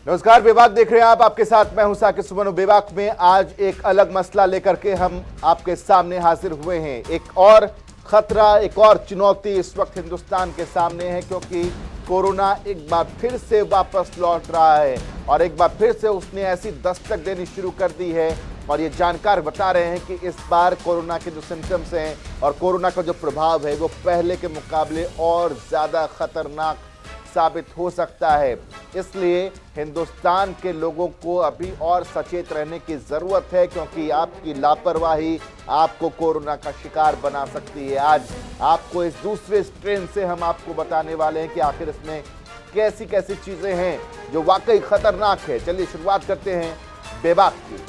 नमस्कार, बेबाक देख रहे हैं आप। आपके साथ मैं हूं साकिब सुमन। बेबाक में आज एक अलग मसला लेकर के हम आपके सामने हाजिर हुए हैं। एक और खतरा, एक और चुनौती इस वक्त हिंदुस्तान के सामने है, क्योंकि कोरोना एक बार फिर से वापस लौट रहा है और एक बार फिर से उसने ऐसी दस्तक देनी शुरू कर दी है। और ये जानकार बता रहे हैं कि इस बार कोरोना के जो सिम्टम्स हैं और कोरोना का जो प्रभाव है वो पहले के मुकाबले और ज़्यादा खतरनाक साबित हो सकता है। इसलिए हिंदुस्तान के लोगों को अभी और सचेत रहने की जरूरत है, क्योंकि आपकी लापरवाही आपको कोरोना का शिकार बना सकती है। आज आपको इस दूसरे स्ट्रेन से हम आपको बताने वाले हैं कि आखिर इसमें कैसी कैसी चीजें हैं जो वाकई खतरनाक है। चलिए शुरुआत करते हैं बेबाक की।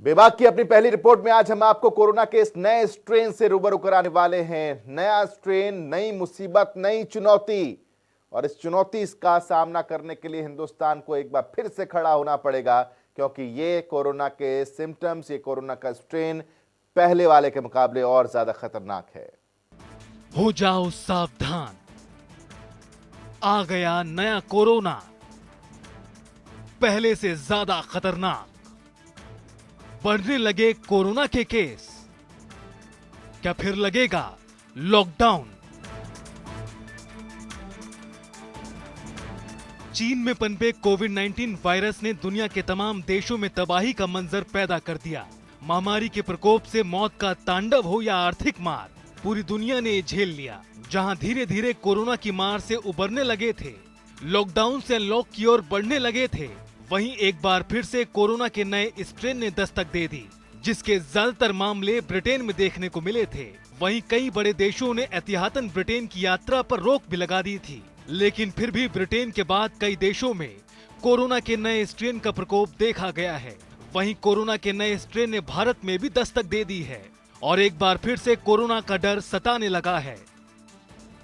बेबाक की अपनी पहली रिपोर्ट में आज हम आपको कोरोना के इस नए स्ट्रेन से रूबरू कराने वाले हैं। नया स्ट्रेन, नई मुसीबत, नई चुनौती, और इस चुनौती का सामना करने के लिए हिंदुस्तान को एक बार फिर से खड़ा होना पड़ेगा, क्योंकि ये कोरोना के सिम्टम्स, ये कोरोना का स्ट्रेन पहले वाले के मुकाबले और ज्यादा खतरनाक है। हो जाओ सावधान, आ गया नया कोरोना, पहले से ज्यादा खतरनाक। बढ़ने लगे कोरोना के केस, क्या फिर लगेगा लॉकडाउन? चीन में पनपे कोविड-19 वायरस ने दुनिया के तमाम देशों में तबाही का मंजर पैदा कर दिया। महामारी के प्रकोप से मौत का तांडव हो या आर्थिक मार, पूरी दुनिया ने झेल लिया। जहां धीरे धीरे कोरोना की मार से उबरने लगे थे, लॉकडाउन से अनलॉक की ओर बढ़ने लगे थे, वहीं एक बार फिर से कोरोना के नए स्ट्रेन ने दस्तक दे दी, जिसके ज्यादातर मामले ब्रिटेन में देखने को मिले थे। वहीं कई बड़े देशों ने एहतियातन ब्रिटेन की यात्रा पर रोक भी लगा दी थी, लेकिन फिर भी ब्रिटेन के बाद कई देशों में कोरोना के नए स्ट्रेन का प्रकोप देखा गया है। वहीं कोरोना के नए स्ट्रेन ने भारत में भी दस्तक दे दी है और एक बार फिर से कोरोना का डर सताने लगा है।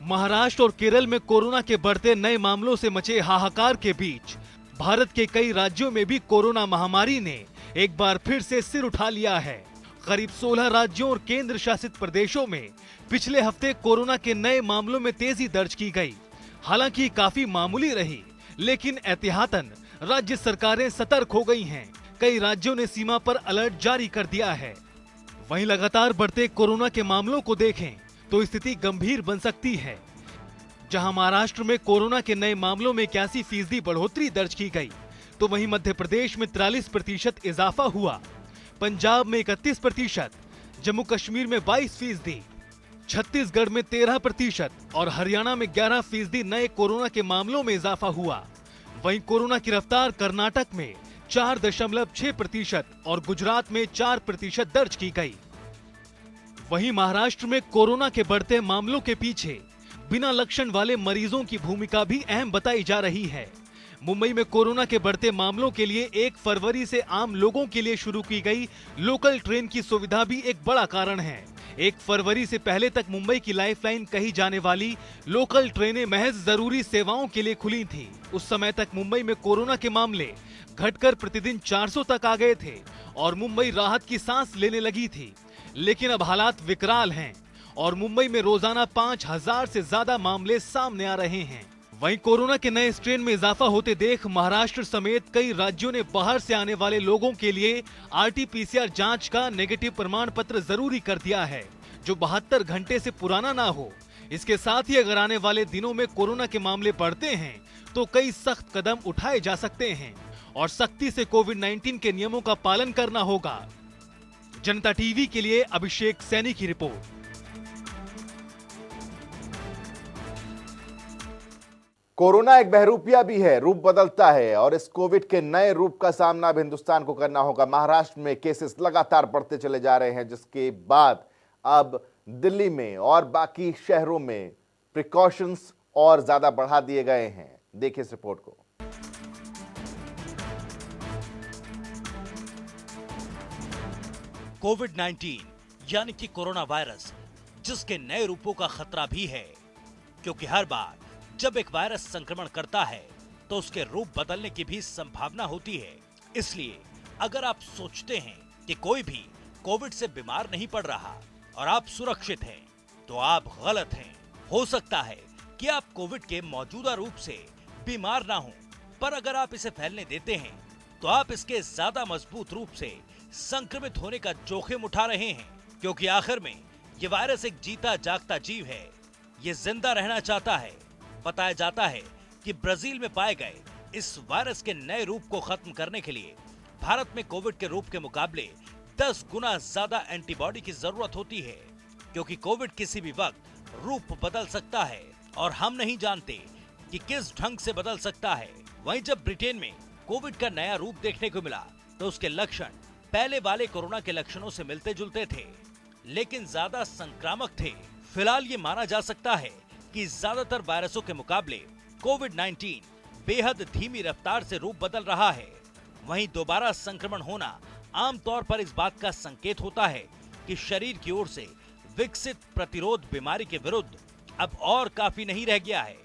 महाराष्ट्र और केरल में कोरोना के बढ़ते नए मामलों से मचे हाहाकार के बीच भारत के कई राज्यों में भी कोरोना महामारी ने एक बार फिर से सिर उठा लिया है। करीब 16 राज्यों और केंद्र शासित प्रदेशों में पिछले हफ्ते कोरोना के नए मामलों में तेजी दर्ज की गई। हालांकि काफी मामूली रही, लेकिन एहतियातन राज्य सरकारें सतर्क हो गई हैं। कई राज्यों ने सीमा पर अलर्ट जारी कर दिया है। वहीं लगातार बढ़ते कोरोना के मामलों को देखें तो स्थिति गंभीर बन सकती है। जहां महाराष्ट्र में कोरोना के नए मामलों में 81% बढ़ोतरी दर्ज की गई, तो वहीं मध्य प्रदेश में 43% इजाफा हुआ, पंजाब में 31%, जम्मू कश्मीर में 22%, छत्तीसगढ़ में 13% और हरियाणा में 11% नए कोरोना के मामलों में इजाफा हुआ। वहीं कोरोना की रफ्तार कर्नाटक में 4.6% और गुजरात में 4% दर्ज की गई। वहीं महाराष्ट्र में कोरोना के बढ़ते मामलों के पीछे बिना लक्षण वाले मरीजों की भूमिका भी अहम बताई जा रही है। मुंबई में कोरोना के बढ़ते मामलों के लिए 1 फरवरी से आम लोगों के लिए शुरू की गई लोकल ट्रेन की सुविधा भी एक बड़ा कारण है। 1 फरवरी से पहले तक मुंबई की लाइफलाइन कही जाने वाली लोकल ट्रेनें महज जरूरी सेवाओं के लिए खुली थी। उस समय तक मुंबई में कोरोना के मामले घटकर प्रतिदिन 400 तक आ गए थे और मुंबई राहत की सांस लेने लगी थी। लेकिन अब हालात विकराल हैं और मुंबई में रोजाना 5000 से ज्यादा मामले सामने आ रहे हैं। वहीं कोरोना के नए स्ट्रेन में इजाफा होते देख महाराष्ट्र समेत कई राज्यों ने बाहर से आने वाले लोगों के लिए RT-PCR जांच का नेगेटिव प्रमाण पत्र जरूरी कर दिया है, जो 72 घंटे से पुराना ना हो। इसके साथ ही अगर आने वाले दिनों में कोरोना के मामले बढ़ते हैं तो कई सख्त कदम उठाए जा सकते हैं और सख्ती से कोविड-19 के नियमों का पालन करना होगा। जनता टीवी के लिए अभिषेक सैनी की रिपोर्ट। कोरोना एक बहरूपिया भी है, रूप बदलता है और इस कोविड के नए रूप का सामना अब हिंदुस्तान को करना होगा। महाराष्ट्र में केसेस लगातार बढ़ते चले जा रहे हैं, जिसके बाद अब दिल्ली में और बाकी शहरों में प्रिकॉशंस और ज्यादा बढ़ा दिए गए हैं। देखिए इस रिपोर्ट को। कोविड-19 यानी कि कोरोना वायरस, जिसके नए रूपों का खतरा भी है, क्योंकि हर बार जब एक वायरस संक्रमण करता है तो उसके रूप बदलने की भी संभावना होती है। इसलिए अगर आप सोचते हैं कि कोई भी कोविड से बीमार नहीं पड़ रहा, और आप सुरक्षित हैं, तो आप गलत हैं। हो सकता है कि आप कोविड के मौजूदा रूप से बीमार ना हो, पर अगर आप इसे फैलने देते हैं तो आप इसके ज्यादा मजबूत रूप से संक्रमित होने का जोखिम उठा रहे हैं, क्योंकि आखिर में ये वायरस एक जीता जागता जीव है। ये जिंदा रहना चाहता है। बताया जाता है कि ब्राजील में पाए गए इस वायरस के नए रूप को खत्म करने के लिए भारत में कोविड के रूप के मुकाबले 10 गुना ज्यादा एंटीबॉडी की जरूरत होती है, क्योंकि कोविड किसी भी वक्त रूप बदल सकता है और हम नहीं जानते कि किस ढंग से बदल सकता है। वहीं जब ब्रिटेन में कोविड का नया रूप देखने को मिला तो उसके लक्षण पहले वाले कोरोना के लक्षणों से मिलते जुलते थे, लेकिन ज्यादा संक्रामक थे। फिलहाल ये माना जा सकता है कि ज्यादातर वायरसों के मुकाबले कोविड-19 बेहद धीमी रफ्तार से रूप बदल रहा है। वहीं दोबारा संक्रमण होना आमतौर पर इस बात का संकेत होता है कि शरीर की ओर से विकसित प्रतिरोध बीमारी के विरुद्ध अब और काफी नहीं रह गया है।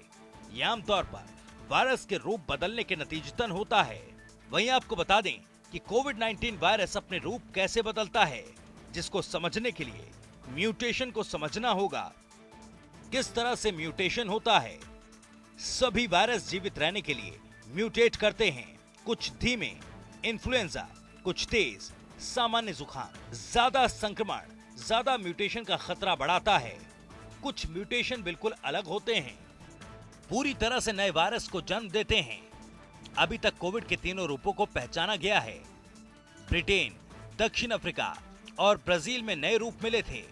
ये आमतौर पर वायरस के रूप बदलने के नतीजतन होता है। वहीं आपको बता दें कि कोविड-19 वायरस अपने रूप कैसे बदलता है, जिसको समझने के लिए म्यूटेशन को समझना होगा। किस तरह से म्यूटेशन होता है? सभी वायरस जीवित रहने के लिए म्यूटेट करते हैं। कुछ धीमे, इन्फ्लुएंजा, कुछ तेज, सामान्य जुकाम। ज्यादा संक्रमण ज्यादा म्यूटेशन का खतरा बढ़ाता है। कुछ म्यूटेशन बिल्कुल अलग होते हैं, पूरी तरह से नए वायरस को जन्म देते हैं। अभी तक कोविड के तीनों रूपों को पहचाना गया है। ब्रिटेन, दक्षिण अफ्रीका और ब्राजील में नए रूप मिले थे।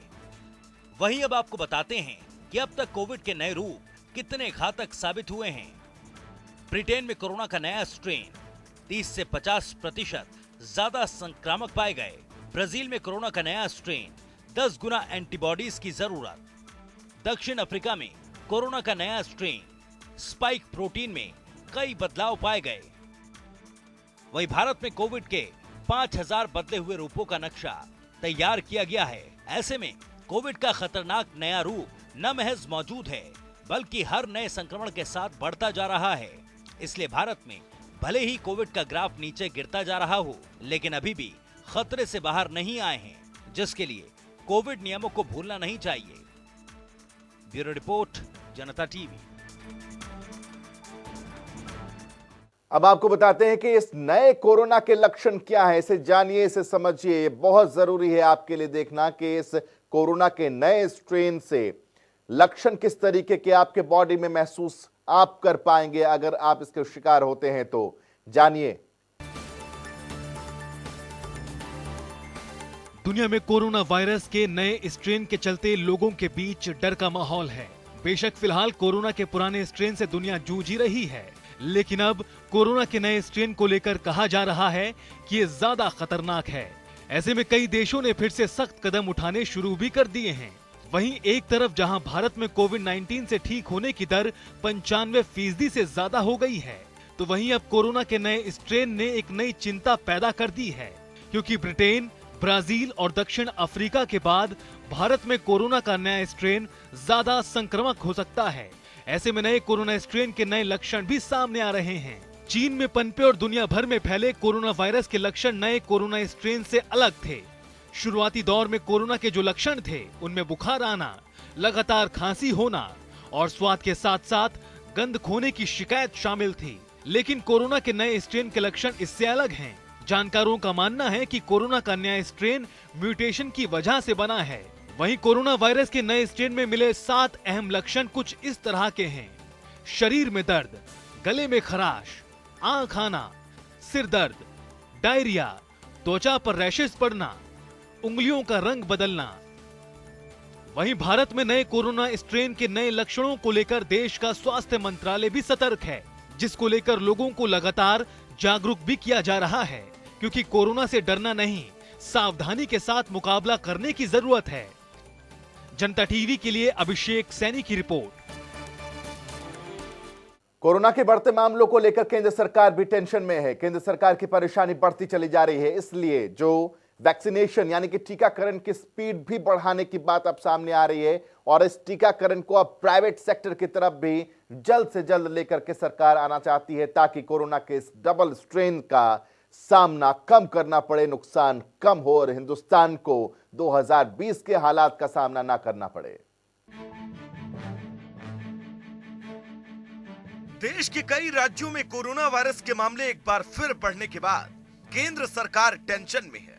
वहीं अब आपको बताते हैं कि अब तक कोविड के नए रूप कितने घातक साबित हुए हैं। ब्रिटेन में कोरोना का नया स्ट्रेन 30 से 50% ज्यादा संक्रामक पाए गए। ब्राजील में कोरोना का नया स्ट्रेन 10 गुना एंटीबॉडीज की जरूरत। दक्षिण अफ्रीका में कोरोना का नया स्ट्रेन स्पाइक प्रोटीन में कई बदलाव पाए गए। वहीं भारत में कोविड के 5000 बदले हुए रूपों का नक्शा तैयार किया गया है। ऐसे में कोविड का खतरनाक नया रूप न महज मौजूद है, बल्कि हर नए संक्रमण के साथ बढ़ता जा रहा है। इसलिए भारत में भले ही कोविड का ग्राफ नीचे गिरता जा रहा हो, लेकिन अभी भी खतरे से बाहर नहीं आए हैं, जिसके लिए कोविड नियमों को भूलना नहीं चाहिए। ब्यूरो रिपोर्ट, जनता टीवी। अब आपको बताते हैं कि इस नए कोरोना के लक्षण क्या है, इसे जानिए, इसे समझिए। ये बहुत जरूरी है आपके लिए देखना कि इस कोरोना के नए स्ट्रेन से लक्षण किस तरीके के आपके बॉडी में महसूस आप कर पाएंगे अगर आप इसके शिकार होते हैं। तो जानिए। दुनिया में कोरोना वायरस के नए स्ट्रेन के चलते लोगों के बीच डर का माहौल है। बेशक फिलहाल कोरोना के पुराने स्ट्रेन से दुनिया जूझ ही रही है, लेकिन अब कोरोना के नए स्ट्रेन को लेकर कहा जा रहा है कि ये ज्यादा खतरनाक है। ऐसे में कई देशों ने फिर से सख्त कदम उठाने शुरू भी कर दिए हैं। वहीं एक तरफ जहां भारत में कोविड-19 से ठीक होने की दर 95% से ज्यादा हो गई है, तो वहीं अब कोरोना के नए स्ट्रेन ने एक नई चिंता पैदा कर दी है, क्योंकि ब्रिटेन, ब्राजील और दक्षिण अफ्रीका के बाद भारत में कोरोना का नया स्ट्रेन ज्यादा संक्रामक हो सकता है। ऐसे में नए कोरोना स्ट्रेन के नए लक्षण भी सामने आ रहे हैं। चीन में पनपे और दुनिया भर में फैले कोरोना वायरस के लक्षण नए कोरोना स्ट्रेन से अलग थे। शुरुआती दौर में कोरोना के जो लक्षण थे उनमें बुखार आना, लगातार खांसी होना और स्वाद के साथ साथ गंध खोने की शिकायत शामिल थी। लेकिन कोरोना के नए स्ट्रेन के लक्षण इससे अलग हैं। जानकारों का मानना है कि कोरोना का नया स्ट्रेन म्यूटेशन की वजह से बना है। वहीं कोरोना वायरस के नए स्ट्रेन में मिले 7 अहम लक्षण कुछ इस तरह के हैं: शरीर में दर्द, गले में खराश, आंख आना, सिर दर्द, डायरिया, त्वचा पर रैशेस पड़ना, उंगलियों का रंग बदलना। वहीं भारत में नए कोरोना स्ट्रेन के नए लक्षणों को लेकर देश का स्वास्थ्य मंत्रालय भी सतर्क है, जिसको लेकर लोगों को लगातार जागरूक भी किया जा रहा है, क्योंकि कोरोना से डरना नहीं, सावधानी के साथ मुकाबला करने की जरूरत है। जनता टीवी के लिए अभिषेक सैनी की रिपोर्ट। कोरोना के बढ़ते मामलों को लेकर केंद्र सरकार भी टेंशन में है। केंद्र सरकार की परेशानी बढ़ती चली जा रही है, इसलिए जो वैक्सीनेशन यानी कि टीकाकरण की स्पीड भी बढ़ाने की बात अब सामने आ रही है और इस टीकाकरण को अब प्राइवेट सेक्टर की तरफ भी जल्द से जल्द लेकर के सरकार आना चाहती है, ताकि कोरोना के इस डबल स्ट्रेन का सामना कम करना पड़े, नुकसान कम हो और हिंदुस्तान को 2020 के हालात का सामना ना करना पड़े। देश के कई राज्यों में कोरोना वायरस के मामले एक बार फिर बढ़ने के बाद केंद्र सरकार टेंशन में है,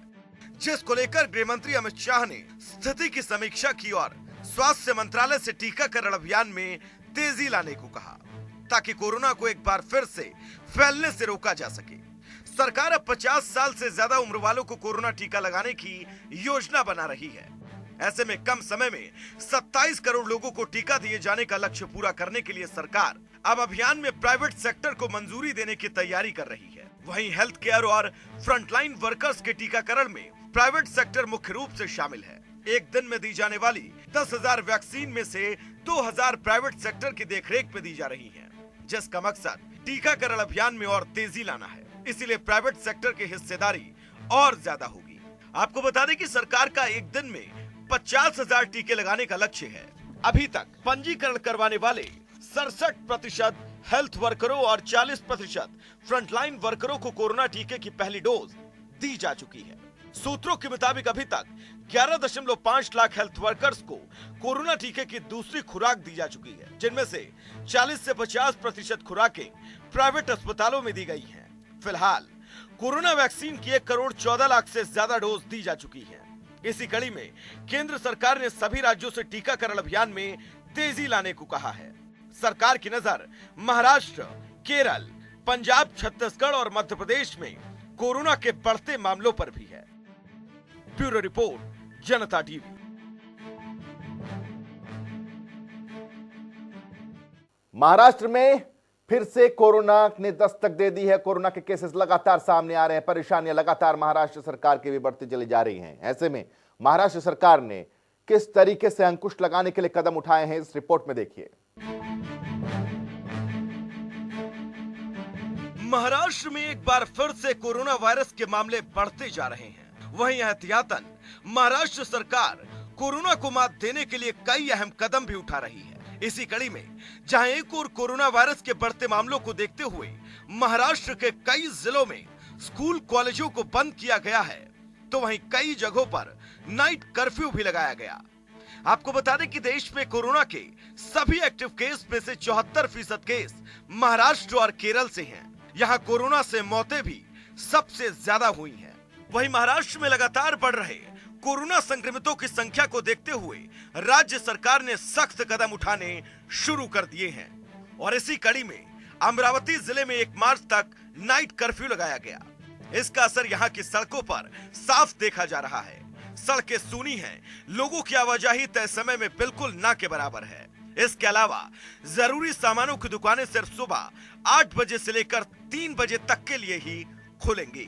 जिसको लेकर गृह मंत्री अमित शाह ने स्थिति की समीक्षा की और स्वास्थ्य मंत्रालय से टीकाकरण अभियान में तेजी लाने को कहा, ताकि कोरोना को एक बार फिर से फैलने से रोका जा सके। सरकार अब 50 साल से ज्यादा उम्र वालों को कोरोना टीका लगाने की योजना बना रही है। ऐसे में कम समय में 27 करोड़ लोगों को टीका दिए जाने का लक्ष्य पूरा करने के लिए सरकार अब अभियान में प्राइवेट सेक्टर को मंजूरी देने की तैयारी कर रही है। वहीं हेल्थ केयर और फ्रंटलाइन वर्कर्स के टीकाकरण में प्राइवेट सेक्टर मुख्य रूप से शामिल है। एक दिन में दी जाने वाली 10,000 वैक्सीन में से 2,000 प्राइवेट सेक्टर की देखरेख में दी जा रही है, जिसका मकसद टीकाकरण अभियान में और तेजी लाना है। इसीलिए प्राइवेट सेक्टर की हिस्सेदारी और ज्यादा होगी। आपको बता दें कि सरकार का एक दिन में 50,000 टीके लगाने का लक्ष्य है। अभी तक पंजीकरण करवाने वाले 67% हेल्थ वर्करों और 40% फ्रंटलाइन वर्करों को कोरोना टीके की पहली डोज दी जा चुकी है। सूत्रों के मुताबिक अभी तक 11.5 लाख हेल्थ वर्कर्स को कोरोना टीके की दूसरी खुराक दी जा चुकी है, जिनमें से 40 से 50% खुराकें प्राइवेट अस्पतालों में दी गई हैं। फिलहाल कोरोना वैक्सीन की 1 करोड़ 14 लाख से ज्यादा डोज दी जा चुकी है। इसी कड़ी में केंद्र सरकार ने सभी राज्यों से टीकाकरण अभियान में तेजी लाने को कहा है। सरकार की नजर महाराष्ट्र, केरल, पंजाब, छत्तीसगढ़ और मध्य प्रदेश में कोरोना के बढ़ते मामलों पर भी है। ब्यूरो रिपोर्ट, जनता टीवी। महाराष्ट्र में फिर से कोरोना ने दस्तक दे दी है। कोरोना के केसेस लगातार सामने आ रहे हैं, परेशानियां लगातार महाराष्ट्र सरकार की भी बढ़ती चली जा रही हैं। ऐसे में महाराष्ट्र सरकार ने किस तरीके से अंकुश लगाने के लिए कदम उठाए हैं, इस रिपोर्ट में देखिए। महाराष्ट्र में एक बार फिर से कोरोना वायरस के मामले बढ़ते जा रहे हैं। वहीं एहतियातन महाराष्ट्र सरकार कोरोना को मात देने के लिए कई अहम कदम भी उठा रही है। इसी कड़ी में जहां एक और कोरोना वायरस के बढ़ते मामलों को देखते हुए महाराष्ट्र के कई जिलों में स्कूल कॉलेजों को बंद किया गया है, तो वहीं कई जगहों पर नाइट कर्फ्यू भी लगाया गया। आपको बता दें कि देश में कोरोना के सभी एक्टिव केस में से 74% केस महाराष्ट्र और केरल से हैं। यहाँ कोरोना से मौतें भी सबसे ज्यादा हुई हैं। वहीं महाराष्ट्र में लगातार बढ़ रहे कोरोना संक्रमितों की संख्या को देखते हुए राज्य सरकार ने सख्त कदम उठाने शुरू कर दिए हैं और इसी कड़ी में अमरावती जिले में 1 मार्च तक नाइट कर्फ्यू लगाया गया। इसका असर यहाँ की सड़कों पर साफ देखा जा रहा है। सड़कें सूनी हैं, लोगों की आवाजाही तय समय में बिल्कुल ना के बराबर है। इसके अलावा जरूरी सामानों की दुकानें सिर्फ सुबह 8 बजे से लेकर 3 बजे तक के लिए ही खुलेंगी।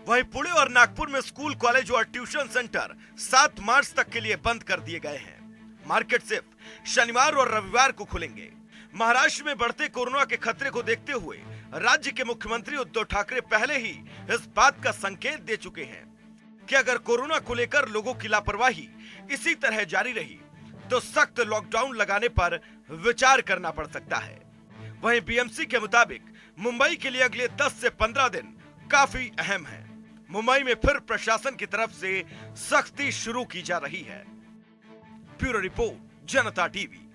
वहीं पुणे और नागपुर में स्कूल, कॉलेज और ट्यूशन सेंटर 7 मार्च तक के लिए बंद कर दिए गए हैं। मार्केट सिर्फ शनिवार और रविवार को खुलेंगे। महाराष्ट्र में बढ़ते कोरोना के खतरे को देखते हुए राज्य के मुख्यमंत्री उद्धव ठाकरे पहले ही इस बात का संकेत दे चुके हैं कि अगर कोरोना को लेकर लोगों की लापरवाही इसी तरह जारी रही तो सख्त लॉकडाउन लगाने पर विचार करना पड़ सकता है। वहीं बीएमसी के मुताबिक मुंबई के लिए अगले 10 से 15 दिन काफी अहम है। मुंबई में फिर प्रशासन की तरफ से सख्ती शुरू की जा रही है। ब्यूरो रिपोर्ट, जनता टीवी।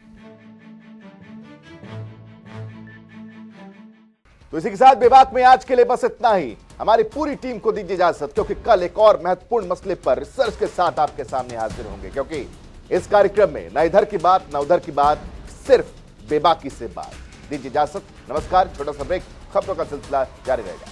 तो इसी के साथ बेबाक में आज के लिए बस इतना ही। हमारी पूरी टीम को दीजिए इजाजत, क्योंकि कल एक और महत्वपूर्ण मसले पर रिसर्च के साथ आपके सामने हाजिर होंगे। क्योंकि इस कार्यक्रम में न इधर की बात न उधर की बात, सिर्फ बेबाकी से बात। दीजिए इजाजत, नमस्कार। छोटा सा ब्रेक, खबरों का सिलसिला जारी रहेगा।